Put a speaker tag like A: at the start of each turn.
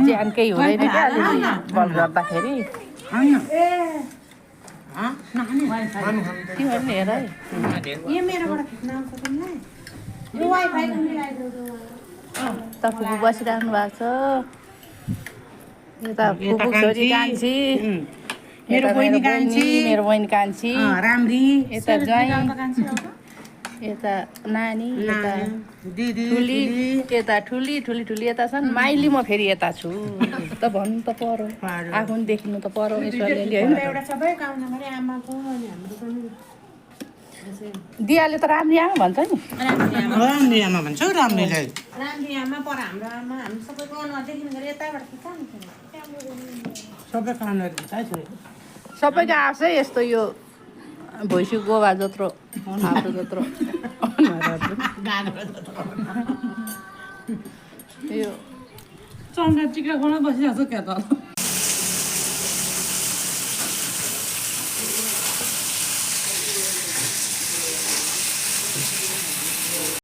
A: ज्यानकै हुँदैन क्या अलिअलि बल गर्दाखेरि तिमीहरूले हेर है त फुपू बसिराख्नु भएको छ यता फुपू छोरी कान्छी मेरो बहिनी कान्छी
B: राम्री
A: यता ज्वाइँ यता नानी यता ठुली यता ठुली यता छन् माइली म फेरि यता छु त भन्नु त पर्यो आफू पनि देखिनु त पर्यो ईश्वरले होइन दियाले त राम्री आमा भन्छ नि
B: राम्री आमा भन्छ राम्रीलाई
A: सबैको आउँछ यस्तो यो भैँसी गोवा जत्रो हाम्रो जत्रो
C: चन्द्र टिका खोला बसिरहेको छ क्या त